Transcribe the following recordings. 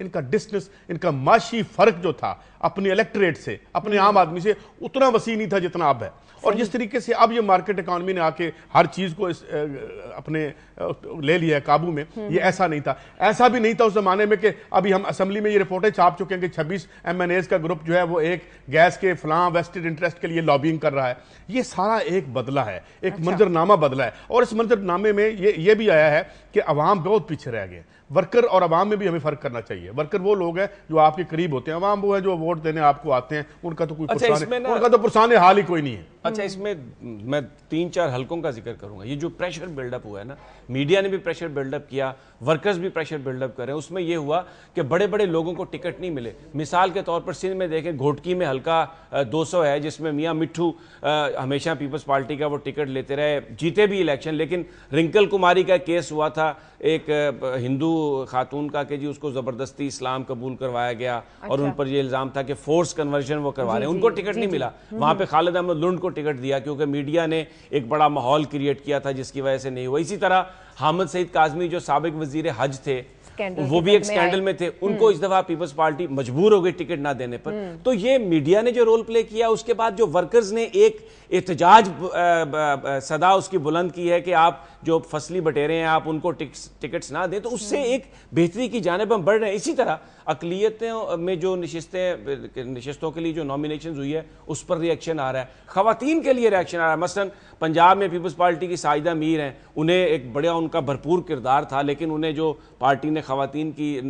ان کا ڈسٹنس, ان کا معاشی فرق جو تھا اپنے الیکٹریٹ سے, اپنے عام آدمی سے اتنا وسیع نہیں تھا جتنا اب ہے. اور جس طریقے سے اب یہ مارکیٹ اکانومی نے آ کے ہر چیز کو اپنے لے لیا ہے قابو میں, یہ ایسا نہیں تھا. ایسا بھی نہیں تھا اس زمانے میں کہ ابھی ہم اسمبلی میں یہ رپورٹیں چھاپ چکے ہیں کہ 26 MNAs کا گروپ جو ہے وہ ایک گیس کے فلاں ویسٹڈ انٹرسٹ کے لیے لابینگ کر رہا ہے. یہ سارا ایک بدلہ ہے, ایک منظرنامہ بدلا ہے. اور اس منظرنامے میں یہ بھی آیا ہے کہ عوام بہت پیچھے رہ گئے. ورکر اور عوام میں بھی ہمیں فرق کرنا چاہیے. ورکر وہ لوگ ہیں جو آپ کے قریب ہوتے ہیں, عوام وہ ہے جو ووٹ دینے آپ کو آتے ہیں, ان کا تو کوئی پرسان حال ہی کوئی نہیں ہے. اچھا, اس میں میں 3-4 حلقوں کا ذکر کروں گا. یہ جو پریشر بلڈ اپ ہوا ہے نا, میڈیا نے بھی پریشر بلڈ اپ کیا, ورکرز بھی پریشر بلڈ اپ کر رہے ہیں. اس میں یہ ہوا کہ بڑے بڑے لوگوں کو ٹکٹ نہیں ملے. مثال کے طور پر سندھ میں دیکھیں, گھوٹکی میں حلقہ 200 ہے جس میں میاں مٹھو ہمیشہ پیپلز پارٹی کا وہ ٹکٹ لیتے رہے, جیتے بھی الیکشن. لیکن رنکل کماری کا کیس ہوا تھا ایک ہندو خاتون کا کہ جی اس کو زبردستی اسلام قبول کروایا گیا اور ان پر یہ الزام تھا کہ فورس کنورژن وہ کروا رہے ہیں. ان کو ٹکٹ نہیں ملا. وہاں پہ خالد احمد لنڈ کو ٹکٹ دیا کیونکہ میڈیا نے ایک بڑا ماحول کریٹ کیا تھا جس کی وجہ سے نہیں ہوا. اسی طرح حامد سعید کاظمی جو سابق وزیر حج تھے, وہ بھی ایک سکینڈل میں تھے, ان کو اس دفعہ پیپلز پارٹی مجبور ہو گئی ٹکٹ نہ دینے پر. تو یہ میڈیا نے جو رول پلے کیا, اس کے بعد جو ورکرز نے ایک احتجاج صدا اس کی بلند کی ہے کہ آپ جو فصلی بٹیرے ہیں آپ ان کو ٹکٹس نہ دیں, تو اس سے ایک بہتری کی جانب ہم بڑھ رہے ہیں. اسی طرح اقلیتوں میں جو نشستوں کے لیے جو نامینیشنز ہوئی ہے اس پر ریئیکشن آ رہا ہے, خواتین کے لیے ریئیکشن آ رہا ہے. مثلا پنجاب میں پیپلز پارٹی کی ساجدہ میر ہیں, انہیں ایک بڑا ان کا بھرپور کردار تھا, لیکن انہیں جو پارٹی نے خواتین کی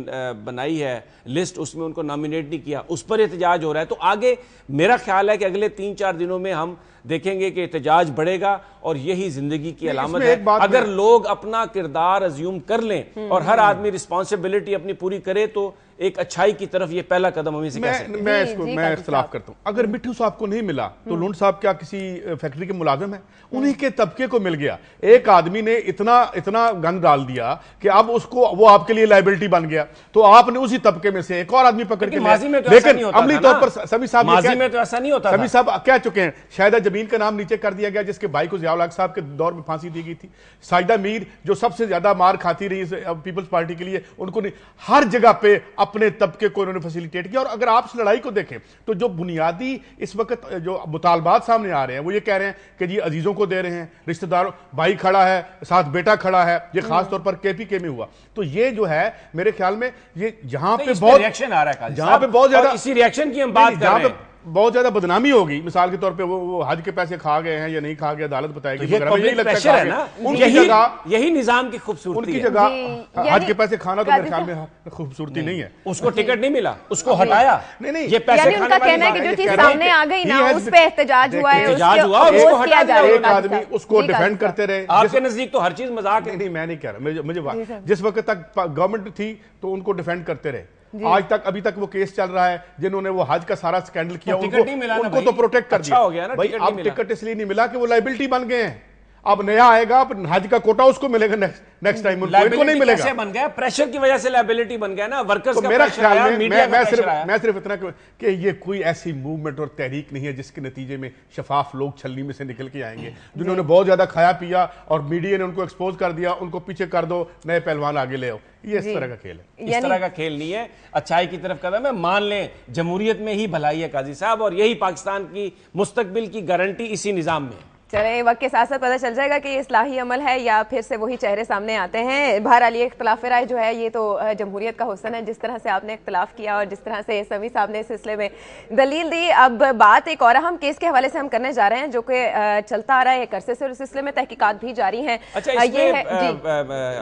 بنائی ہے لسٹ, اس میں ان کو نامینیٹ نہیں کیا. اس پر احتجاج ہو رہا ہے. تو آگے میرا خیال ہے کہ اگلے 3-4 دنوں میں ہم دیکھیں گے کہ احتجاج بڑھے گا, اور یہی زندگی کی علامت ہے. اگر لوگ اپنا کردار ازیوم کر لیں اور ہر آدمی رسپانسبلٹی اپنی پوری کرے, تو ایک اچھائی کی طرف یہ پہلا قدم ہمیں سے کہہ سکتے ہیں. میں اختلاف کرتا ہوں. اگر مٹھو صاحب کو نہیں ملا تو لنڈ صاحب کیا کسی فیکٹری کے ملازم ہیں؟ انہی کے طبقے کو مل گیا. ایک آدمی نے اتنا گند ڈال دیا کہ اب اس کو وہ آپ کے لیے لائبلٹی بن گیا, تو آپ نے اسی طبقے میں سے ایک اور آدمی پکڑ کے لیا. لیکن عملی طور پر سمی صاحب کہہ چکے ہیں, شاہدہ جبین کا نام نیچے کر دیا گیا جس کے بھائی کو ضیاء الحق صاحب کے دور میں پھانسی دی گئی تھی. ساجدہ میر جو سب سے زیادہ مار کھاتی رہی پیپلز پارٹی کے لیے, ان کو ہر جگہ پہ اپنے طبقے کو انہوں نے فیسیلیٹیٹ کیا. اور اگر آپ اس لڑائی کو دیکھیں تو جو بنیادی اس وقت جو مطالبات سامنے آ رہے ہیں وہ یہ کہہ رہے ہیں کہ جی عزیزوں کو دے رہے ہیں, رشتہ داروں, بھائی کھڑا ہے, ساتھ بیٹا کھڑا ہے. یہ خاص طور پر KPK میں ہوا. تو یہ جو ہے میرے خیال میں یہ جہاں پہ بہت ریئیکشن آ رہا ہے, جہاں پہ بہت زیادہ اسی ریئیکشن کی ہم بات کر رہے ہیں, بہت زیادہ بدنامی ہوگی. مثال کے طور پہ وہ حج کے پیسے کھا گئے ہیں یا نہیں کھا گئے, عدالت بتائے گی. یہی نظام کی خوبصورتی, ان کی جگہ حج کے پیسے کھانا تو میرے خیال میں خوبصورتی نہیں ہے. اس کو ٹکٹ نہیں ملا, اس کو ہٹایا. نہیں, یہ پیسے ان کا کہنا ہے کہ جو چیز سامنے آ گئی نا اس پہ احتجاج ہوا ہے, ایک آدمی اس کو ڈیفینڈ کرتے رہے. آپ کے نزدیک تو ہر چیز مذاق ہے. نہیں, میں نہیں کہہ رہا. مجھے جس وقت تک گورنمنٹ تھی تو ان کو ڈیفینڈ کرتے رہے. آج تک ابھی تک وہ کیس چل رہا ہے, جنہوں نے وہ حج کا سارا سکینڈل کیا ان کو تو پروٹیکٹ کر دیا. بھائی اب ٹکٹ اس لیے نہیں ملا کہ وہ لائبلٹی بن گئے ہیں. اب نیا آئے گا, حج کا کوٹا اس کو ملے گا نیکسٹ ٹائم, ان کو نہیں ملے گا. بن گیا پریشر کی وجہ سے لائبلٹی بن گیا نا, ورکرز کا میرا پریشر آیا, میڈیا کا پریشر آیا. میں صرف اتنا کہ یہ کوئی ایسی موومنٹ اور تحریک نہیں ہے جس کے نتیجے میں شفاف لوگ چھلنی میں سے نکل کے آئیں گے, جنہوں نے بہت زیادہ کھایا پیا اور میڈیا نے ان کو ایکسپوز کر دیا, ان کو پیچھے کر دو, نئے پہلوان آگے لے آؤ. یہ اس طرح کا کھیل ہے, اس طرح کا کھیل نہیں ہے. اچھائی کی طرف قدم ہے. مان لیں جمہوریت میں ہی بھلائی ہے قاضی صاحب, اور یہی پاکستان کی مستقبل کی گارنٹی اسی نظام میں. چلیں وقت کے ساتھ ساتھ پتہ چل جائے گا کہ یہ اصلاحی عمل ہے یا پھر سے وہی چہرے سامنے آتے ہیں. بہرحال یہ اختلاف رائے جو ہے یہ تو جمہوریت کا حسن ہے, جس طرح سے آپ نے اختلاف کیا اور جس طرح سے سمی صاحب نے اس سلسلے میں دلیل دی. اب بات ایک اور اہم کیس کے حوالے سے ہم کرنے جا رہے ہیں جو کہ چلتا آ رہا ہے ایک عرصے سے, اور اس سلسلے میں تحقیقات بھی جاری ہیں.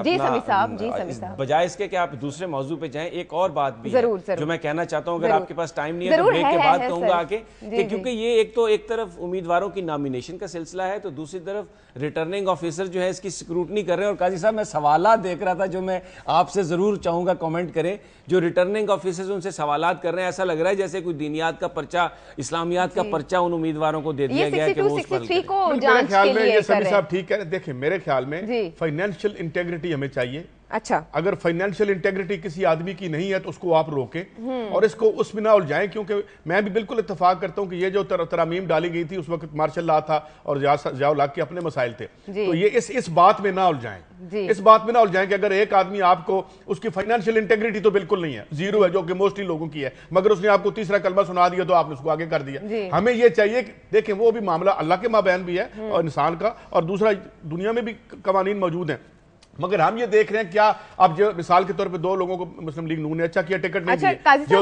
جی سمی صاحب, بجائے اس کے کہ آپ دوسرے موضوع پہ جائیں, ایک اور بات بھی جو میں کہنا چاہتا ہوں, اگر آپ کے پاس ٹائم نہیں ہے تو بریک کے بعد کہوں گا آگے, کہ کیونکہ یہ ایک طرف امیدواروں کی نامینیشن کا سلسلہ ہے, تو دوسری طرف ریٹرننگ آفیسر جو ہے اس کی سکروٹنی کر رہے ہیں. اور قاضی صاحب میں سوالات دیکھ رہا تھا جو میں آپ سے ضرور چاہوں گا کامنٹ کریں. جو ریٹرننگ آفیسرز ان سے سوالات کر رہے ہیں, ایسا لگ رہا ہے جیسے کوئی دینیات کا پرچہ, اسلامیات کا پرچہ ان امیدواروں کو دے دیا گیا کہ وہ اس پر. میرے خیال میں یہ سمی صاحب ٹھیک ہے. دیکھیں میرے خیال میں فائنینشیل انٹیگریٹی ہمیں چاہیے, اچھا اگر فائنینشیل انٹیگریٹی کسی آدمی کی نہیں ہے تو اس کو آپ روکیں اور اس کو اس میں نہ الجھائیں, کیونکہ میں بھی بالکل اتفاق کرتا ہوں کہ یہ جو ترامیم ڈالی گئی تھی اس وقت مارشل لا تھا اور ضیاء الحق کے اپنے مسائل تھے, تو یہ اس بات میں نہ الجھائیں, اس بات میں نہ الجھائیں کہ اگر ایک آدمی آپ کو اس کی فائنینشیل انٹیگریٹی تو بالکل نہیں ہے, زیرو ہے, جو کہ موسٹلی لوگوں کی ہے, مگر اس نے آپ کو تیسرا کلمہ سنا دیا تو آپ نے اس کو آگے کر دیا. ہمیں یہ چاہیے کہ دیکھیں وہ بھی معاملہ اللہ کے مابین بھی ہے اور انسان کا, اور دوسرا دنیا میں بھی قوانین موجود ہیں, مگر ہم یہ دیکھ رہے ہیں کیا اب جو مثال کے طور پہ 2 لوگوں کو مسلم لیگ نون نے اچھا کیا ٹکٹ نہیں دیے,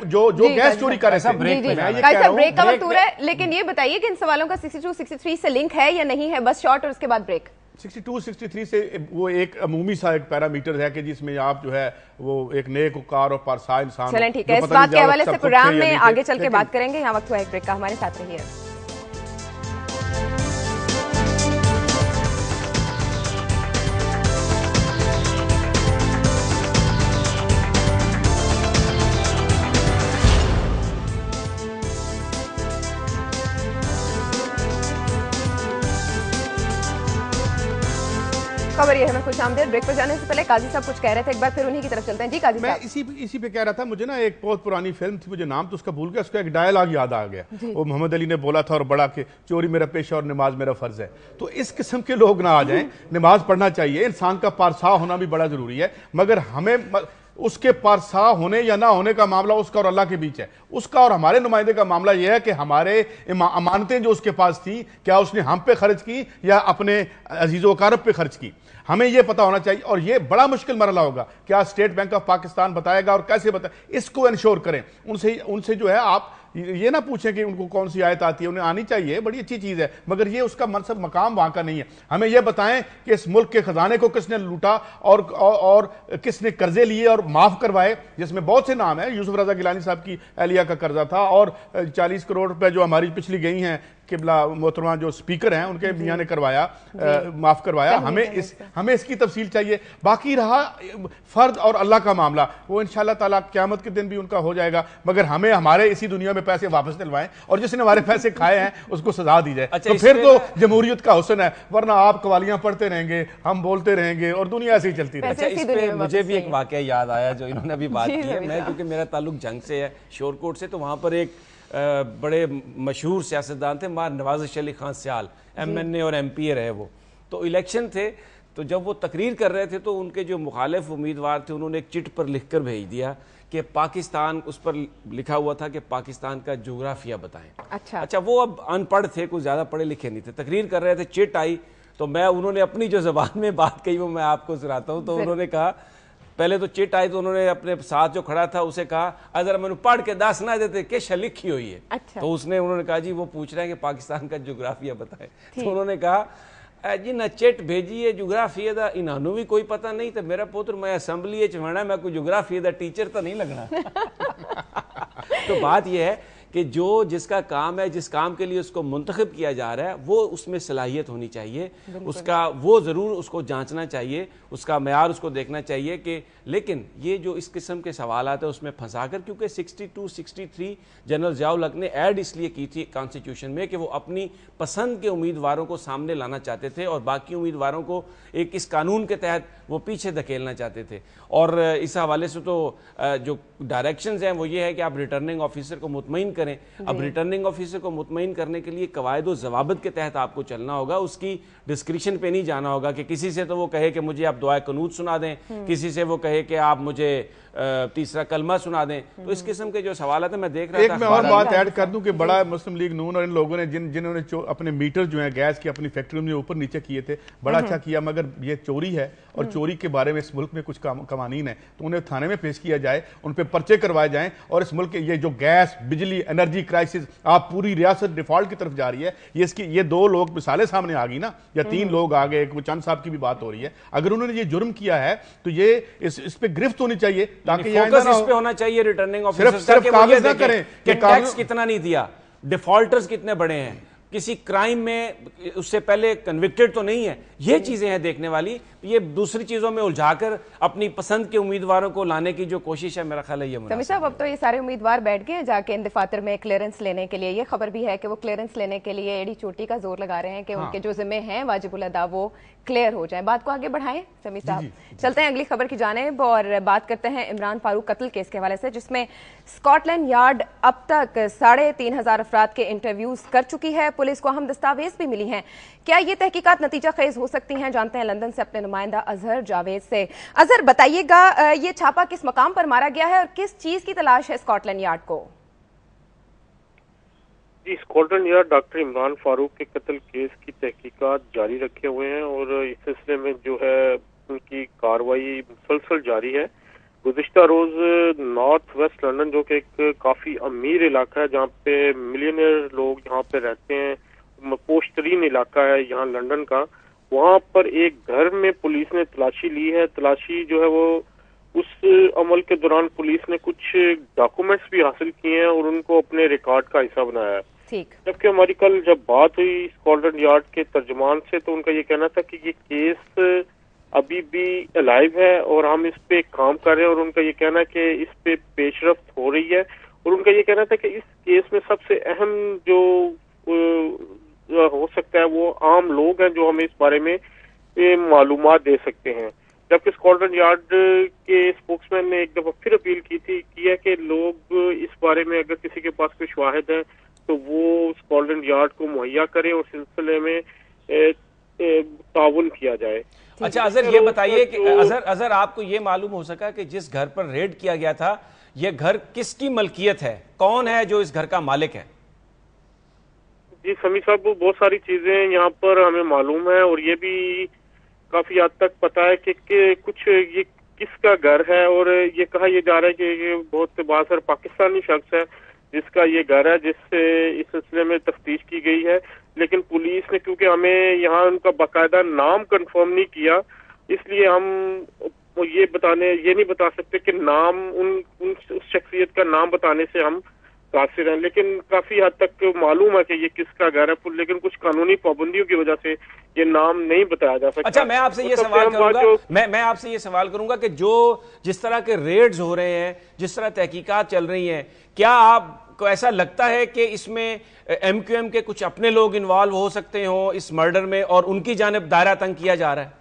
جو گیس چوری کر رہے تھے. بریک کا وقت ہو رہا ہے, لیکن یہ بتائیے کہ ان سوالوں کا 62-63 سے لنک ہے یا نہیں ہے, بس شارٹ اور اس کے بعد بریک. 62-63 سے وہ ایک عمومی سا ایک پیرامیٹر ہے کہ جس میں آپ جو ہے وہ ایک نیک وقار اور پارسا انسان. چلیں ٹھیک ہے, اس بات کے حوالے سے پروگرام میں آگے چل کے بات کریں گے. یہاں وقت ہوا ایک بریک کا, ہمارے ساتھ رہیے. خبر یہ ہے, میں خوش آمدید. بریک پر جانے سے پہلے قاضی صاحب کچھ کہہ رہے تھے, ایک بار پھر انہی کی طرف چلتے ہیں. جی قاضی صاحب. میں اسی پہ کہہ رہا تھا, مجھے نا ایک بہت پرانی فلم تھی, مجھے نام تو اس کا بھول گیا, اس کا ایک ڈائلاگ یاد آ گیا. وہ محمد علی نے بولا تھا اور بڑا کہ چوری میرا پیشہ اور نماز میرا فرض ہے. تو اس قسم کے لوگ نہ آ جائیں, نماز پڑھنا چاہیے, انسان کا پارسا ہونا بھی بڑا ضروری ہے, مگر ہمیں اس کے پارسا ہونے یا نہ ہونے کا معاملہ اس کا اور اللہ کے بیچ ہے. اس کا اور ہمارے نمائندے کا معاملہ یہ ہے کہ ہمارے امانتیں جو اس کے پاس تھیں کیا اس نے ہم پہ خرچ کی یا اپنے عزیز و اقارب پہ خرچ کی, ہمیں یہ پتہ ہونا چاہیے. اور یہ بڑا مشکل مرحلہ ہوگا, کیا اسٹیٹ بینک آف پاکستان بتائے گا اور کیسے بتائے, اس کو انشور کریں. ان سے جو ہے آپ یہ نہ پوچھیں کہ ان کو کون سی آیت آتی ہے, انہیں آنی چاہیے, بڑی اچھی چیز ہے, مگر یہ اس کا منصب مقام وہاں کا نہیں ہے. ہمیں یہ بتائیں کہ اس ملک کے خزانے کو کس نے لوٹا اور کس نے قرضے لیے اور معاف کروائے, جس میں بہت سے نام ہیں. یوسف رضا گیلانی صاحب کی اہلیہ کا قرضہ تھا, اور 40 کروڑ روپے جو ہماری پچھلی گئی ہیں قبلہ محترمہ جو سپیکر ہیں ان کے میاں نے کروایا, معاف کروایا. ہمیں اس کی تفصیل چاہیے. باقی رہا فرد اور اللہ کا معاملہ, وہ انشاءاللہ تعالیٰ قیامت کے دن بھی ان کا ہو جائے گا, مگر ہمیں ہمارے اسی دنیا میں پیسے واپس دلوائیں, اور جس نے ہمارے پیسے کھائے ہیں اس کو سزا دی جائے. تو پھر تو جمہوریت کا حسن ہے, ورنہ آپ قوالیاں پڑھتے رہیں گے, ہم بولتے رہیں گے اور دنیا ایسے ہی چلتی رہے. اس پہ مجھے بھی ایک واقعہ یاد آیا جو انہوں نے ابھی بات کی ہے. میں کیونکہ میرا تعلق جنگ سے ہے, شور کوٹ سے, تو وہاں پر ایک بڑے مشہور سیاستدان تھے نواز علی خان سیال, MNA اور MP رہے وہ. تو الیکشن تھے, تو جب وہ تقریر کر رہے تھے تو ان کے جو مخالف امیدوار تھے انہوں نے ایک چٹ پر لکھ کر بھیج دیا کہ پاکستان, اس پر لکھا ہوا تھا کہ پاکستان کا جغرافیہ بتائیں. اچھا وہ اب ان پڑھ تھے, کوئی زیادہ پڑھے لکھے نہیں تھے, تقریر کر رہے تھے, چٹ آئی تو انہوں نے اپنی جو زبان میں بات کہی وہ میں آپ کو سناتا ہوں. تو انہوں نے کہا, پہلے تو چٹ آئی تو انہوں نے اپنے ساتھ جو کھڑا تھا اسے کہا اگر میں نے پڑھ کے دس نہ دیتے کہ لکھی ہوئی ہے. تو انہوں نے کہا جی وہ پوچھ رہے ہیں کہ پاکستان کا جغرافیہ بتائیں. تو انہوں نے کہا جی نہ چٹ بھیجی ہے جغرافیہ دا, انہوں بھی کوئی پتہ نہیں تو میرا پوتر میں اسمبلی چڑھنا, میں کوئی جغرافیہ دا ٹیچر تو نہیں لگنا. تو بات یہ ہے کہ جس کا کام ہے, جس کام کے لیے اس کو منتخب کیا جا رہا ہے, وہ اس میں صلاحیت ہونی چاہیے, اس کا وہ ضرور اس کو جانچنا چاہیے, اس کا معیار اس کو دیکھنا چاہیے. کہ لیکن یہ جو اس قسم کے سوالات ہیں اس میں پھنسا کر, کیونکہ 62-63 جنرل ضیاء الحق نے ایڈ اس لیے کی تھی کانسٹیٹیوشن میں کہ وہ اپنی پسند کے امیدواروں کو سامنے لانا چاہتے تھے اور باقی امیدواروں کو ایک اس قانون کے تحت وہ پیچھے دھکیلنا چاہتے تھے. اور اس حوالے سے تو جو ڈائریکشنز ہیں وہ یہ ہے کہ آپ ریٹرننگ آفیسر کو مطمئن کریں. اب ریٹرننگ آفیسر کو مطمئن کرنے کے لیے قواعد و ضوابط کے تحت آپ کو چلنا ہوگا, اس کی ڈسکریشن پہ نہیں جانا ہوگا کہ کسی سے تو وہ کہے کہ مجھے آپ دعائے قنوت سنا دیں, کسی سے وہ کہے کہ آپ مجھے تیسرا کلمہ سنا دیں. تو اس قسم کے جو سوالات ہیں میں دیکھ رہا تھا. ایک میں اور بات ایڈ کر دوں کہ بڑا مسلم لیگ نون اور ان لوگوں نے جنہوں نے اپنے میٹر جو ہیں گیس کی اپنی فیکٹریوں میں اوپر نیچے کیے تھے, بڑا اچھا کیا, مگر یہ چوری ہے اور چوری کے بارے میں اس ملک میں کچھ قوانین ہیں تو انہیں تھانے میں پیش کیا جائے, ان پہ پرچے کروائے جائیں. اور اس ملک کے یہ جو گیس, بجلی, انرجی کرائسس, آپ پوری ریاست ڈیفالٹ کی طرف جا رہی ہے, یہ 2 لوگ مثالیں سامنے آ گئی نا, یا 3 لوگ آ گئے, وہ چند صاحب کی بھی بات ہو رہی ہے. اگر انہوں نے یہ جرم کیا ہے تو یہ اس پہ گرفت ہونی چاہیے, تاکہ فوکس اس پہ ہونا چاہیے ریٹرننگ آفیسر صرف کاغذ نہ کریں کہ ٹیکس کتنا نہیں دیا, ڈیفالٹرز کتنے بڑے ہیں, کسی کرائم میں اس سے پہلے کنوکٹڈ تو نہیں ہے. یہ چیزیں ہیں دیکھنے والی. یہ دوسری چیزوں میں الجھا کر اپنی پسند کے امیدواروں کو لانے کی جو کوشش ہے میرا خیال ہے یہ سمیع صاحب اب تو یہ سارے امیدوار بیٹھ گئے ہیں جا کے دفاتر میں کلیئرنس لینے کے لیے. یہ خبر بھی ہے کہ وہ کلیئرنس لینے کے لیے ایڑی چوٹی کا زور لگا رہے ہیں کہ ان کے جو ذمے ہیں واجب الادا وہ کلیئر ہو جائیں. بات کو آگے بڑھائیں سمیع صاحب. چلتے ہیں اگلی خبر کی جانب اور بات کرتے ہیں عمران فاروق قتل کیس کے حوالے سے, جس میں اسکاٹ لینڈ یارڈ اب تک 3,500 افراد کے انٹرویوز کر چکی ہے. پولیس کو اہم دستاویز بھی ملی ہیں. کیا یہ تحقیقات نتیجہ خیز ہو سکتی ہیں؟ جانتے ہیں لندن سے اپنے نمائندہ اظہر جاوید سے. اظہر بتائیے گا یہ چھاپا کس مقام پر مارا گیا ہے اور کس چیز کی تلاش ہے اسکاٹ لینڈ یارڈ کو؟ جی Scotland yard doctor Imran Farooq کے قتل کیس کی تحقیقات جاری رکھے ہوئے ہیں اور اس سلسلے میں جو ہے ان کی کارروائی مسلسل جاری ہے. گزشتہ روز نارتھ ویسٹ لندن جو کہ ایک کافی امیر علاقہ ہے جہاں پہ ملینئر لوگ یہاں پہ رہتے ہیں, پوش ترین علاقہ ہے یہاں لندن کا, وہاں پر ایک گھر میں پولیس نے تلاشی لی ہے. تلاشی جو ہے وہ اس عمل کے دوران پولیس نے کچھ ڈاکومنٹس بھی حاصل کیے ہیں اور ان کو اپنے ریکارڈ کا حصہ بنایا ہے. جبکہ ہماری کل جب بات ہوئی اسکاٹ لینڈ یارڈ کے ترجمان سے تو ان کا یہ کہنا تھا کہ یہ کیس ابھی بھی الائیو ہے اور ہم اس پہ کام کر رہے ہیں, اور ان کا یہ کہنا ہے کہ اس پہ پیش رفت ہو رہی ہے. اور ان کا یہ کہنا تھا کہ اس کیس میں سب سے اہم جو ہو سکتا ہے وہ عام لوگ ہیں جو ہمیں اس بارے میں معلومات دے سکتے ہیں. جبکہ اسکاٹ لینڈ یارڈ کے اسپوکس مین نے ایک دفعہ پھر اپیل کی ہے کہ لوگ اس بارے میں اگر کسی کے پاس کوئی شواہد ہے تو وہ اسکاٹ لینڈ یارڈ کو مہیا کریں اور سلسلے میں تعاون کیا جائے. اچھا اظہر یہ بتائیے کہ اظہر آپ کو یہ معلوم ہو سکا کہ جس گھر پر ریڈ کیا گیا تھا یہ گھر کس کی ملکیت ہے, کون ہے جو اس گھر کا مالک ہے؟ جی سمیع صاحب بہت ساری چیزیں یہاں پر ہمیں معلوم ہے اور یہ بھی کافی حد تک پتا ہے کہ کچھ یہ کس کا گھر ہے, اور یہ کہا یہ جا رہا ہے کہ یہ بہت بااثر پاکستانی شخص ہے جس کا یہ گھر ہے, جس سے اس سلسلے میں تفتیش کی گئی ہے. لیکن پولیس نے کیونکہ ہمیں یہاں ان کا باقاعدہ نام کنفرم نہیں کیا, اس لیے ہم یہ نہیں بتا سکتے کہ نام اس شخصیت کا نام بتانے سے ہم قاصر ہیں. لیکن کافی حد تک معلوم ہے کہ یہ کس کا گھر ہے, لیکن کچھ قانونی پابندیوں کی وجہ سے یہ نام نہیں بتایا جا سکتا. اچھا میں آپ سے یہ سوال کروں گا کہ جس طرح کے ریڈز ہو رہے ہیں, جس طرح تحقیقات چل رہی ہیں, کیا آپ کو ایسا لگتا ہے کہ اس میں ایم کیو ایم کے کچھ اپنے لوگ انوالو ہو سکتے ہوں اس مرڈر میں اور ان کی جانب دائرہ تنگ کیا جا رہا ہے؟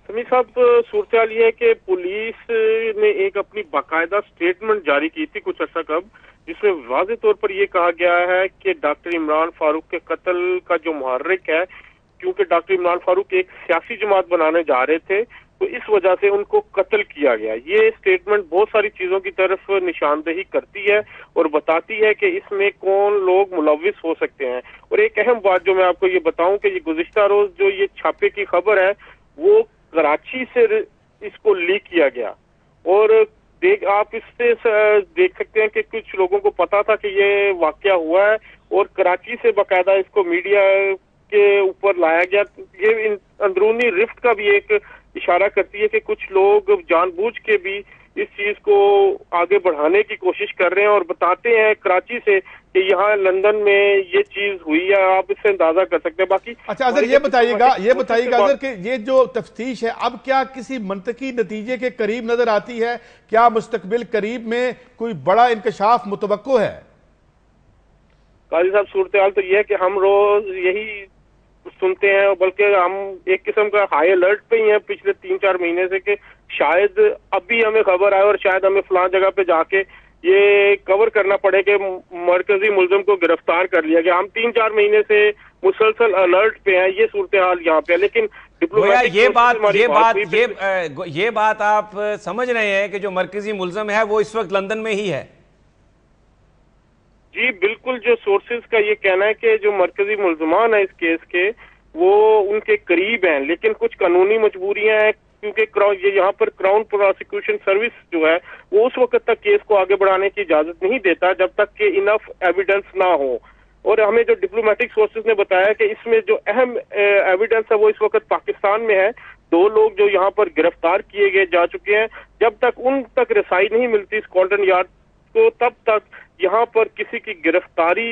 سمیع صاحب صورتحال یہ ہے کہ پولیس نے ایک اپنی باقاعدہ سٹیٹمنٹ جاری کی تھی کچھ عرصہ قبل, جس میں واضح طور پر یہ کہا گیا ہے کہ ڈاکٹر عمران فاروق کے قتل کا جو محرک ہے, کیونکہ ڈاکٹر عمران فاروق ایک سیاسی جماعت بنانے جا رہے تھے تو اس وجہ سے ان کو قتل کیا گیا. یہ سٹیٹمنٹ بہت ساری چیزوں کی طرف نشاندہی کرتی ہے اور بتاتی ہے کہ اس میں کون لوگ ملوث ہو سکتے ہیں. اور ایک اہم بات جو میں آپ کو یہ بتاؤں کہ یہ گزشتہ روز جو یہ چھاپے کی خبر ہے وہ کراچی سے اس کو لیک کیا گیا, اور آپ اس سے دیکھ سکتے ہیں کہ کچھ لوگوں کو پتا تھا کہ یہ واقعہ ہوا ہے اور کراچی سے باقاعدہ اس کو میڈیا کے اوپر لایا گیا. یہ اندرونی رفت کا بھی ایک اشارہ کرتی ہے کہ کچھ لوگ جان بوجھ کے بھی اس چیز کو آگے بڑھانے کی کوشش کر رہے ہیں اور بتاتے ہیں کراچی سے کہ یہاں لندن میں یہ چیز ہوئی ہے. آپ اس سے اندازہ کر سکتے ہیں. باقی اچھا اظہر یہ بتائیے گا اظہر کہ یہ جو تفتیش ہے اب کیا کسی منطقی نتیجے کے قریب نظر آتی ہے؟ کیا مستقبل قریب میں کوئی بڑا انکشاف متوقع ہے؟ قاضی صاحب صورتحال تو یہ ہے کہ ہم روز یہی سنتے ہیں, بلکہ ہم ایک قسم کا ہائی الرٹ پہ ہی ہیں پچھلے 3-4 مہینے سے کہ شاید ابھی ہمیں خبر آئے اور شاید ہمیں فلاں جگہ پہ جا کے یہ کور کرنا پڑے کہ مرکزی ملزم کو گرفتار کر لیا گیا. ہم 3-4 مہینے سے مسلسل الرٹ پہ ہیں. یہ صورتحال یہاں پہ ہے. لیکن یہ بات آپ سمجھ رہے ہیں کہ جو مرکزی ملزم ہے وہ اس وقت لندن میں ہی ہے؟ جی بالکل, جو سورسز کا یہ کہنا ہے کہ جو مرکزی ملزمان ہیں اس کیس کے وہ ان کے قریب ہیں, لیکن کچھ قانونی مجبوریاں ہیں کیونکہ یہاں پر کراؤن پروسیکیوشن سروس جو ہے وہ اس وقت تک کیس کو آگے بڑھانے کی اجازت نہیں دیتا جب تک کہ انف ایویڈنس نہ ہو. اور ہمیں جو ڈپلومیٹک سورسز نے بتایا کہ اس میں جو اہم ایویڈنس ہے وہ اس وقت پاکستان میں ہے. 2 لوگ جو یہاں پر گرفتار کیے گئے جا چکے ہیں, جب تک ان تک رسائی نہیں ملتی اسکاٹ لینڈ یارڈ کو تب تک یہاں پر کسی کی گرفتاری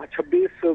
26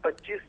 25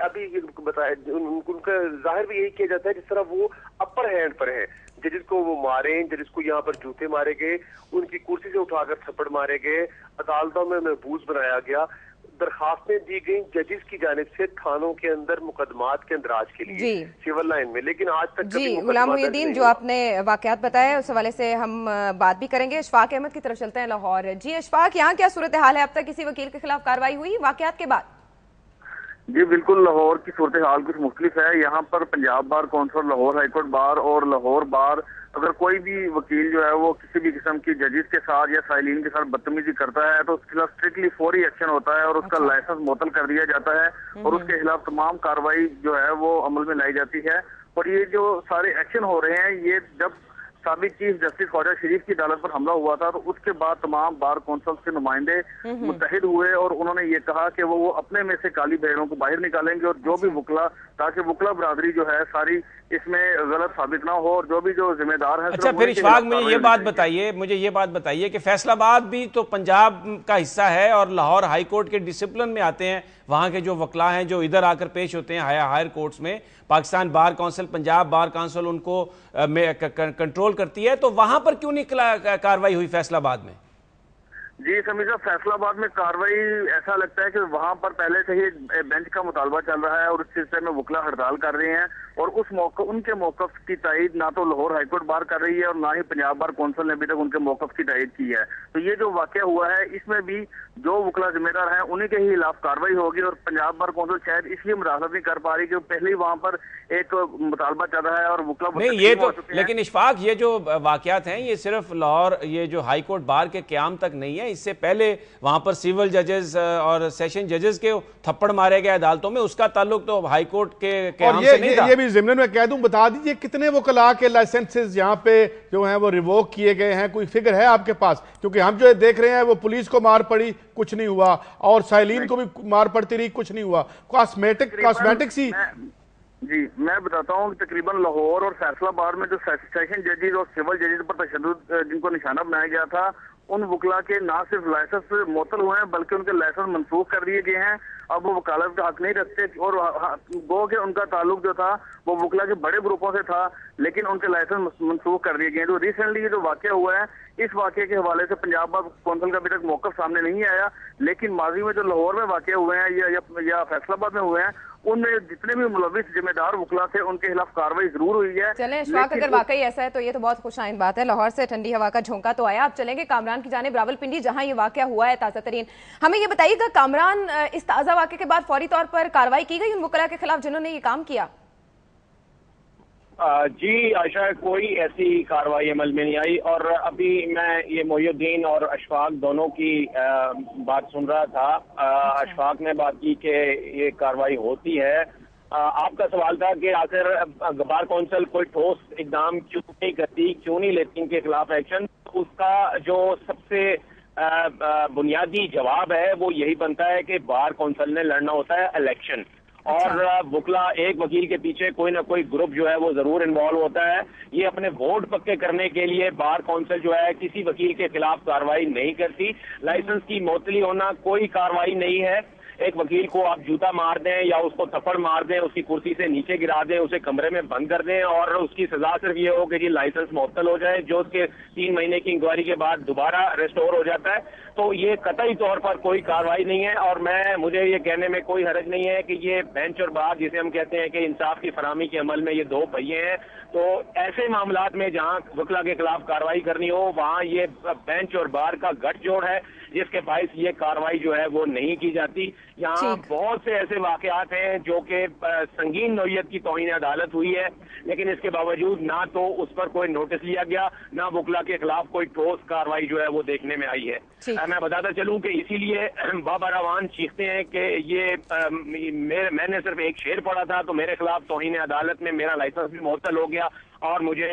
ابھی بتایا ان کا ظاہر بھی یہی کیا جاتا ہے جس طرح وہ اپر ہینڈ پر ہے. ججز کو وہ مارے, ججز کو یہاں پر جوتے مارے گئے, ان کی کرسی سے اٹھا کر تھپڑ مارے گئے, عدالتوں میں محبوس بنایا گیا, درخواستیں دی گئیں ججز کی جانب سے تھانوں کے اندر مقدمات کے اندراج کے لیے سول لائن میں, لیکن آج تک جی غلام محی الدین جو آپ نے واقعات بتائے اس حوالے سے ہم بات بھی کریں گے. اشفاق احمد کی طرف چلتے ہیں لاہور. جی اشفاق, یہاں کیا صورتحال ہے؟ اب تک کسی وکیل کے خلاف کارروائی ہوئی واقعات کے بعد؟ جی بالکل, لاہور کی صورتحال کچھ مختلف ہے. یہاں پر Punjab bar council, Lahore high court bar اور لاہور بار, اگر کوئی بھی وکیل جو ہے وہ کسی بھی قسم کی ججز کے ساتھ یا سائلین کے ساتھ بدتمیزی کرتا ہے تو اس کے خلاف اسٹرکٹلی فوری ایکشن ہوتا ہے اور اس کا لائسنس معطل کر دیا جاتا ہے اور اس کے خلاف تمام کارروائی جو ہے وہ عمل میں لائی جاتی ہے. اور یہ جو سارے ایکشن ہو رہے ہیں یہ جب سابق چیف جسٹس خواجہ شریف کی عدالت پر حملہ ہوا تھا تو اس کے بعد تمام بار کونسل کے نمائندے متحد ہوئے اور انہوں نے یہ کہا کہ وہ اپنے میں سے کالی بھیڑوں کو باہر نکالیں گے اور جو بھی وکلا, تاکہ وکلا برادری جو ہے ساری اس میں غلط ثابت نہ ہو اور جو بھی جو ذمہ دار ہیں. اچھا پھر اشفاق مجھے یہ بات بتائیے کہ فیصل آباد بھی تو پنجاب کا حصہ ہے اور لاہور ہائی کورٹ کے ڈسپلن میں آتے ہیں وہاں کے جو وکلا ہیں جو ادھر آ کر پیش ہوتے ہیں ہائر کورٹس میں. Pakistan bar council, Punjab bar council ان کو کنٹرول کرتی ہے, تو وہاں پر کیوں نہیں کارروائی ہوئی فیصل آباد میں؟ جی سمیع صاحب, فیصل آباد میں کارروائی ایسا لگتا ہے کہ وہاں پر پہلے سے ہی بینچ کا مطالبہ چل رہا ہے اور اس سلسلے میں وکلا ہڑتال کر رہے ہیں اور اس موقع ان کے موقف کی تائید نہ تو لاہور ہائی کورٹ بار کر رہی ہے اور نہ ہی پنجاب بار کونسل نے ابھی تک ان کے موقف کی تائید کی ہے. تو یہ جو واقعہ ہوا ہے اس میں بھی جو وکلا ذمہ دار ہیں انہیں کے ہی خلاف کارروائی ہوگی اور پنجاب بار کونسل شاید اس لیے مداخلت نہیں کر پا رہی کہ پہلے ہی وہاں پر ایک مطالبہ چل رہا ہے اور وکلا نہیں. یہ تو لیکن اشفاق یہ جو واقعات ہیں یہ صرف لاہور یہ جو ہائی کورٹ بار کے قیام تک نہیں ہے, اس سے پہلے وہاں پر سیول ججز اور سیشن ججز کے تھپڑ مارے گئے عدالتوں میں, اس کا تعلق تو ہائی کورٹ کے قیام سے نہیں تھا. یہ بھی ضمن میں کہہ دوں, بتا دیجئے کتنے وکلاء کے لائسنسز یہاں پہ جو ہیں وہ ریووک کیے گئے ہیں, کوئی فگر ہے آپ کے پاس؟ کیونکہ ہم جو دیکھ رہے ہیں وہ پولیس کو مار پڑی کچھ نہیں ہوا اور سائلین کو بھی مار پڑتی رہی کچھ نہیں ہوا, کاسمیٹکس ہی. جی میں بتاتا ہوں کہ تقریباً لاہور اور فیصل آباد میں جو سیشن ججز اور سول ججز پر تشدد جن کو نشانہ بنایا گیا تھا ان وکلا کے نہ صرف لائسنس معطل ہوئے ہیں بلکہ ان کے لائسنس منسوخ کر دیے گئے ہیں. اب وہ وکالت کا حق نہیں رکھتے اور گو کہ ان کا تعلق جو تھا وہ وکلا کے بڑے گروپوں سے تھا لیکن ان کے لائسنس منسوخ کر دیے گئے ہیں. تو ریسنٹلی یہ جو واقعہ ہوا ہے اس واقعے کے حوالے سے پنجاب بار کونسل کا ابھی تک موقف سامنے نہیں آیا, لیکن ماضی میں جو لاہور میں واقع ہوئے ہیں یا فیصل آباد میں ہوئے ہیں ان میں جتنے بھی ملوث ذمہ دار وکلا تھے ان کے خلاف کارروائی ضرور ہوئی ہے. چلیں اشفاق, اگر واقعی ایسا ہے تو یہ تو بہت خوش آئند بات ہے. لاہور سے ٹھنڈی ہوا کا جھونکا تو آیا. اب چلیں گے کامران کی جانب, راولپنڈی جہاں یہ واقعہ ہوا ہے تازہ ترین. ہمیں یہ بتائیے گا کامران اس تازہ واقعے کے بعد فوری طور پر کارروائی کی گئی ان وکلا کے خلاف جنہوں نے یہ کام کیا؟ جی عائشہ, کوئی ایسی کارروائی عمل میں نہیں آئی اور ابھی میں یہ محی الدین اور اشفاق دونوں کی بات سن رہا تھا. اشفاق نے بات کی کہ یہ کارروائی ہوتی ہے. آپ کا سوال تھا کہ آخر بار کونسل کوئی ٹھوس اقدام کیوں نہیں کرتی, کیوں نہیں لیتی ان کے خلاف ایکشن. اس کا جو سب سے بنیادی جواب ہے وہ یہی بنتا ہے کہ بار کونسل نے لڑنا ہوتا ہے الیکشن اور وکلا ایک وکیل کے پیچھے کوئی نہ کوئی گروپ جو ہے وہ ضرور انوالو ہوتا ہے. یہ اپنے ووٹ پکے کرنے کے لیے بار کونسل جو ہے کسی وکیل کے خلاف کارروائی نہیں کرتی. لائسنس کی معطلی ہونا کوئی کارروائی نہیں ہے. ایک وکیل کو آپ جوتا مار دیں یا اس کو تھپڑ مار دیں, اس کی کرسی سے نیچے گرا دیں, اسے کمرے میں بند کر دیں اور اس کی سزا صرف یہ ہو کہ جی لائسنس معطل ہو جائے, جو اس کے 3 مہینے کی انکوائری کے بعد دوبارہ ریسٹور ہو جاتا ہے. تو یہ قطعی طور پر کوئی کارروائی نہیں ہے اور مجھے یہ کہنے میں کوئی حرج نہیں ہے کہ یہ بینچ اور بار جسے ہم کہتے ہیں کہ انصاف کی فراہمی کے عمل میں یہ دو پہیے ہیں. تو ایسے معاملات میں جہاں وکلا کے خلاف کارروائی کرنی ہو وہاں یہ بینچ اور بار کا گٹھ جوڑ ہے جس کے باعث یہ کارروائی جو ہے وہ نہیں کی جاتی. یہاں بہت سے ایسے واقعات ہیں جو کہ سنگین نوعیت کی توہین عدالت ہوئی ہے لیکن اس کے باوجود نہ تو اس پر کوئی نوٹس لیا گیا نہ وکلا کے خلاف کوئی ٹھوس کارروائی جو ہے وہ دیکھنے میں آئی ہے. میں بتاتا چلوں کہ اسی لیے بابا روان چیختے ہیں کہ یہ میں نے صرف ایک شعر پڑھا تھا تو میرے خلاف توہین عدالت میں میرا لائسنس بھی معطل ہو گیا اور مجھے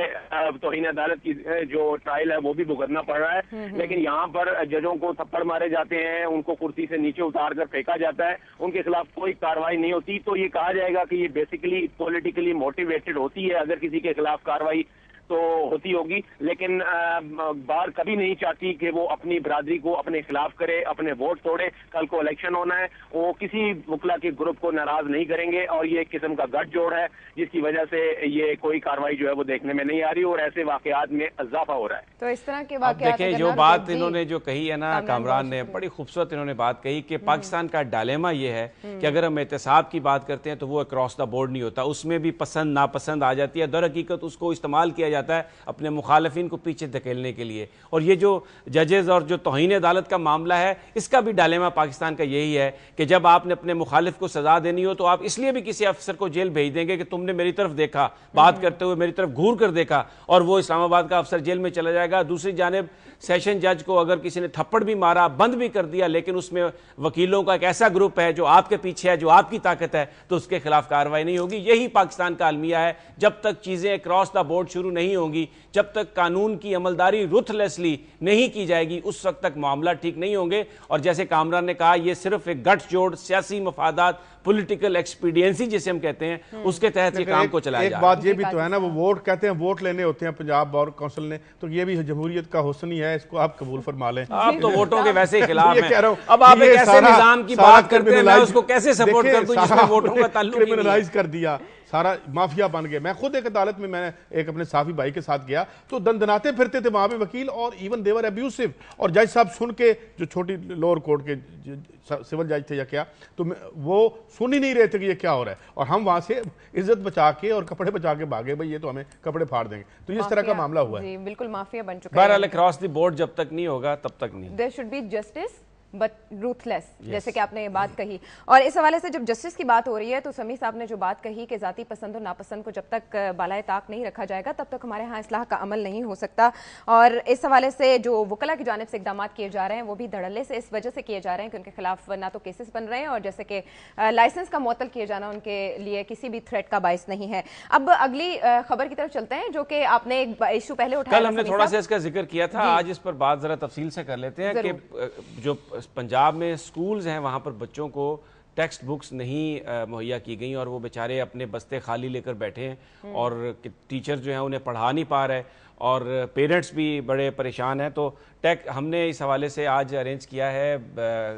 توہین عدالت کی جو ٹرائل ہے وہ بھی بھگتنا پڑ رہا ہے. لیکن یہاں پر ججوں کو تھپڑ مارے جاتے ہیں, ان کو کرسی سے نیچے اتار کر پھینکا جاتا ہے, ان کے خلاف کوئی کارروائی نہیں ہوتی. تو یہ کہا جائے گا کہ یہ بیسیکلی پولیٹیکلی موٹیویٹڈ ہوتی ہے اگر کسی کے خلاف کارروائی تو ہوتی ہوگی، لیکن بار کبھی نہیں چاہتی کہ وہ اپنی برادری کو اپنے خلاف کرے، اپنے ووٹ توڑے۔ کل کو الیکشن ہونا ہے، وہ کسی وکلا کے گروپ کو ناراض نہیں کریں گے، اور یہ ایک قسم کا گٹھ جوڑ ہے جس کی وجہ سے یہ کوئی کاروائی جو ہے وہ دیکھنے میں نہیں آ رہی، اور ایسے واقعات میں اضافہ ہو رہا ہے۔ تو اس طرح کے واقعات دیکھیں جو بات انہوں نے جو کہی ہے نا کامران نے، بڑی خوبصورت انہوں نے بات کہی کہ پاکستان کا ڈائلیما یہ ہے کہ اگر ہم احتساب کی بات کرتے ہیں تو وہ اکراس دا بورڈ نہیں ہوتا، اس میں بھی پسند ناپسند آ جاتی ہے، در حقیقت اس کو استعمال کیا جاتا ہے اپنے مخالفین کو پیچھے دھکیلنے کے لیے۔ اور یہ جو ججز اور جو توہین عدالت کا معاملہ ہے، اس کا بھی ڈائلیما پاکستان کا یہی ہے کہ جب آپ نے اپنے مخالف کو سزا دینی ہو تو آپ اس لیے بھی کسی افسر کو جیل بھیج دیں گے کہ تم نے میری طرف دیکھا، بات کرتے ہوئے میری طرف گھور کر دیکھا، اور وہ اسلام آباد کا افسر جیل میں چلا جائے گا۔ دوسری جانب سیشن جج کو اگر کسی نے تھپڑ بھی مارا، بند بھی کر دیا، لیکن اس میں وکیلوں کا ایک ایسا گروپ ہے جو آپ کے پیچھے ہے، جو آپ کی طاقت ہے، تو اس کے خلاف کارروائی نہیں ہوگی۔ یہی پاکستان کا المیہ ہے۔ جب تک چیزیں اکراس دا بورڈ شروع نہیں ہوں گی، جب تک قانون کی عملداری رuthlessly نہیں کی جائے گی، اس وقت تک معاملہ ٹھیک نہیں ہوں گے۔ اور جیسے کامران نے کہا، یہ صرف ایک گٹھ جوڑ، سیاسی مفادات، پولیٹیکل ایکسپیڈینسی جسے ہم کہتے ہیں، اس کے تحت یہ کام کو چلایا جا رہا ہے۔ ایک بات یہ بھی تو ہے نا، وہ ووٹ کہتے ہیں، ووٹ لینے ہوتے ہیں پنجاب بار کونسل نے، تو یہ بھی جمہوریت کا حسن ہی ہے، اس کو آپ قبول فرما لیں۔ آپ تو ووٹوں کے ویسے ہی خلاف ہیں۔ اب آپ ایک ایسے نظام کی بات کرتے ہیں، میں اس کو کیسے سپورٹ کر دوں جس میں ووٹوں کا تعلق ہی نہیں ہے؟ کرمنلائز کر دیا، سارا مافیا بن گئے۔ میں خود ایک عدالت میں نے ایک اپنے صحافی بھائی کے ساتھ گیا تو دندناتے پھرتے تھے وہاں پہ وکیل، اور ایون دیور ابیوسو، اور جج صاحب سن کے، جو چھوٹی لوور کورٹ کے سول جج تھے یا کیا، تو وہ سن ہی نہیں رہے تھے کہ یہ کیا ہو رہا ہے، اور ہم وہاں سے عزت بچا کے اور کپڑے بچا کے بھاگے، بھائی یہ تو ہمیں کپڑے پھاڑ دیں گے۔ تو اس طرح کا معاملہ ہوا ہے، جی بالکل مافیا بن چکا ہے۔ بہرحال اکراس دی بورڈ جب تک نہیں ہوگا تب تک نہیں۔ There should be justice but ruthless، جیسے کہ آپ نے یہ بات کہی۔ اور اس حوالے سے جب جسٹس کی بات ہو رہی ہے تو سمیع صاحب نے جو بات کہی کہ ذاتی پسند اور ناپسند کو جب تک بالائے طاق نہیں رکھا جائے گا تب تک ہمارے ہاں اصلاح کا عمل نہیں ہو سکتا۔ اور اس حوالے سے جو وکلا کی جانب سے اقدامات کیے جا رہے ہیں وہ بھی دھڑلے سے اس وجہ سے کیے جا رہے ہیں کہ ان کے خلاف نہ تو کیسز بن رہے ہیں، اور جیسے کہ لائسنس کا معطل کیے جانا ان کے لیے کسی بھی تھریٹ کا باعث نہیں ہے۔ اب اگلی خبر کی طرف چلتے ہیں جو کہ آپ نے ایک ایشو پہلے اٹھایا، کل ہم نے تھوڑا سا اس کا ذکر کیا تھا، آج اس پر بات ذرا تفصیل سے کر لیتے ہیں کہ جو پنجاب میں سکولز ہیں وہاں پر بچوں کو ٹیکسٹ بکس نہیں مہیا کی گئیں، اور وہ بیچارے اپنے بستے خالی لے کر بیٹھے ہیں، اور ٹیچر جو ہیں انہیں پڑھا نہیں پا رہے، اور پیرنٹس بھی بڑے پریشان ہیں۔ تو ہم نے اس حوالے سے آج ارینج کیا ہے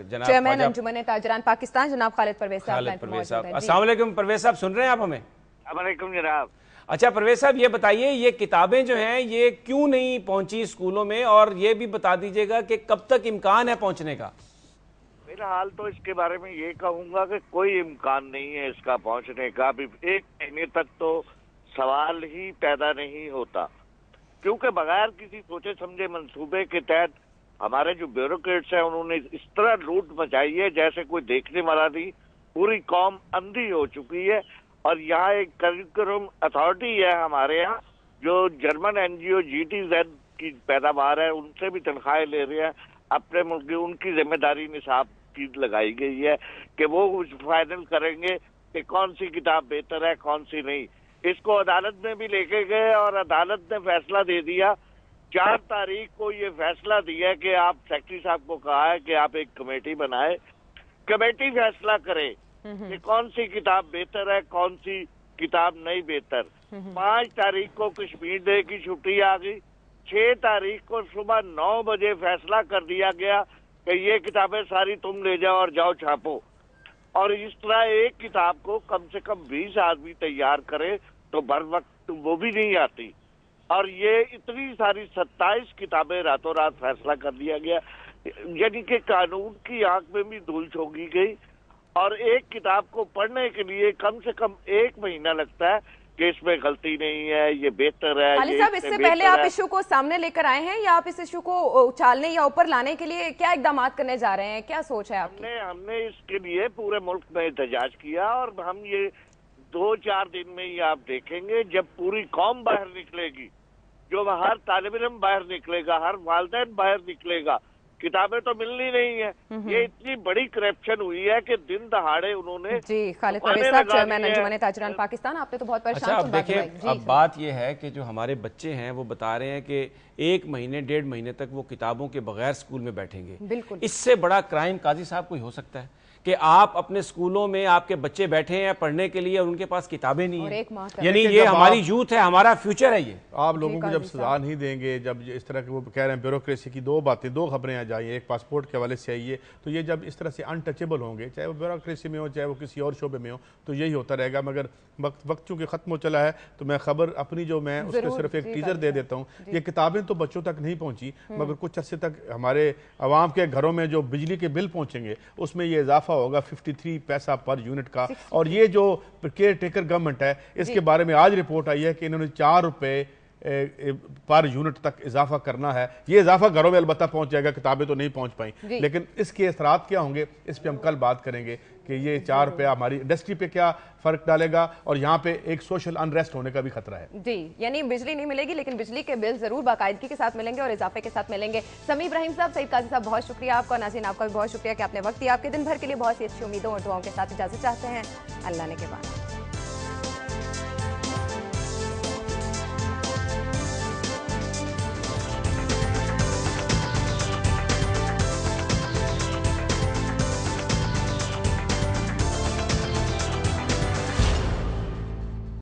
جناب چیئرمین انجمن تاجران پاکستان جناب خالد پرویز صاحب۔ السلام علیکم پرویز صاحب، سن رہے ہیں آپ ہمیں؟ السلام علیکم جناب۔ اچھا پرویز صاحب یہ بتائیے، یہ کتابیں جو ہیں یہ کیوں نہیں پہنچی اسکولوں میں، اور یہ بھی بتا دیجیے گا کہ کب تک امکان ہے پہنچنے کا؟ فی الحال تو اس کے بارے میں یہ کہوں گا کہ کوئی امکان نہیں ہے اس کا پہنچنے کا، ابھی ایک مہینے تک تو سوال ہی پیدا نہیں ہوتا، کیونکہ بغیر کسی سوچے سمجھے منصوبے کے تحت ہمارے جو بیوروکریٹس ہیں انہوں نے اس طرح لوٹ مچائی ہے جیسے کوئی دیکھنے والا نہیں، پوری قوم اندھی ہو چکی ہے۔ اور یہاں ایک کریکولم اتھارٹی ہے ہمارے یہاں جو جرمن این جی او GTZ کی پیداوار ہے، ان سے بھی تنخواہیں لے رہے ہیں اپنے ملک کی، ان کی ذمہ داری نصاب کی لگائی گئی ہے کہ وہ فائنل کریں گے کہ کون سی کتاب بہتر ہے کون سی نہیں۔ اس کو عدالت میں بھی لے کے گئے اور عدالت نے فیصلہ دے دیا، 4 تاریخ کو یہ فیصلہ دیا کہ آپ سیکرٹری صاحب کو کہا ہے کہ آپ ایک کمیٹی بنائے، کمیٹی فیصلہ کرے کہ کون سی کتاب بہتر ہے کون سی کتاب نہیں بہتر۔ 5 تاریخ کو کشمیر ڈے کی چھٹی آ گئی، 6 تاریخ کو صبح 9 بجے فیصلہ کر دیا گیا کہ یہ کتابیں ساری تم لے جاؤ اور جاؤ چھاپو، اور اس طرح ایک کتاب کو کم سے کم 20 آدمی تیار کرے تو بر وقت وہ بھی نہیں آتی، اور یہ اتنی ساری 27 کتابیں راتوں رات فیصلہ کر دیا گیا، یعنی کہ قانون کی آنکھ میں بھی دھول جھونکی گئی، اور ایک کتاب کو پڑھنے کے لیے کم سے کم 1 مہینہ لگتا ہے کہ اس میں غلطی نہیں ہے، یہ بہتر ہے۔ خالد صاحب اس سے پہلے آپ ایشو کو سامنے لے کر آئے ہیں یا آپ اس ایشو کو اچھالنے یا اوپر لانے کے لیے کیا اقدامات کرنے جا رہے ہیں، کیا سوچ ہے آپ کی؟ ہم نے اس کے لیے پورے ملک میں احتجاج کیا، اور ہم یہ 2-4 دن میں ہی آپ دیکھیں گے جب پوری قوم باہر نکلے گی، جو ہر طالب علم باہر نکلے گا، ہر والدین باہر نکلے گا، کتابیں تو ملنی نہیں ہیں۔ یہ اتنی بڑی کرپشن ہوئی ہے کہ دن دہاڑے انہوں نے جی خالد پرویز صاحب چیئرمین انجمن تاجران پاکستان، آپ نے تو بہت پریشان اچھا اب دیکھیں، اب بات یہ ہے کہ جو ہمارے بچے ہیں وہ بتا رہے ہیں کہ 1 مہینے 1.5 مہینے تک وہ کتابوں کے بغیر اسکول میں بیٹھیں گے۔ بالکل اس سے بڑا کرائم قاضی صاحب کوئی ہو سکتا ہے کہ آپ اپنے اسکولوں میں آپ کے بچے بیٹھے ہیں پڑھنے کے لیے اور ان کے پاس کتابیں نہیں ہیں. یعنی یہ ہماری یوتھ ہے, ہمارا فیوچر ہے. یہ آپ لوگوں کو جب سزا نہیں دیں گے, جب اس طرح کے وہ کہہ رہے ہیں بیوروکریسی کی دو خبریں آ جائیں, ایک پاسپورٹ کے حوالے سے آئی ہے, تو یہ جب اس طرح سے انٹچیبل ہوں گے, چاہے وہ بیوروکریسی میں ہو چاہے وہ کسی اور شعبے میں ہو, تو یہی ہوتا رہے گا. مگر وقت چونکہ ختم ہو چلا ہے تو میں خبر اپنی جو میں اس کے صرف ایک ٹیزر دے دیتا ہوں. یہ کتابیں تو بچوں تک نہیں پہنچی, مگر کچھ عرصے تک ہمارے عوام کے گھروں میں جو بجلی کے بل پہنچیں گے اس میں یہ اضافہ ہوگا 53 پیسہ پر یونٹ کا. اور یہ جو کیئر ٹیکر گورنمنٹ ہے, اس کے بارے میں آج رپورٹ آئی ہے کہ انہوں نے 4 روپے پر یونٹ تک اضافہ کرنا ہے. یہ اضافہ گھروں میں البتہ پہنچ جائے گا, کتابیں تو نہیں پہنچ پائیں, لیکن اس کے اثرات کیا ہوں گے اس پہ ہم کل بات کریں گے کہ یہ 4 روپے ہماری انڈسٹری پہ کیا فرق ڈالے گا, اور یہاں پہ ایک سوشل انریسٹ ہونے کا بھی خطرہ ہے. جی, یعنی بجلی نہیں ملے گی لیکن بجلی کے بل ضرور باقاعدگی کے ساتھ ملیں گے اور اضافے کے ساتھ ملیں گے. سمیع ابراہیم صاحب, سعید قاضی صاحب, بہت شکریہ آپ کا. ناظرین آپ کا بھی بہت شکریہ کہ آپ نے وقت دیا. آپ کے دن بھر کے لیے بہت سی اچھی امیدوں اور دعاؤں کے ساتھ اجازت چاہتے ہیں. اللہ نے کے بعد.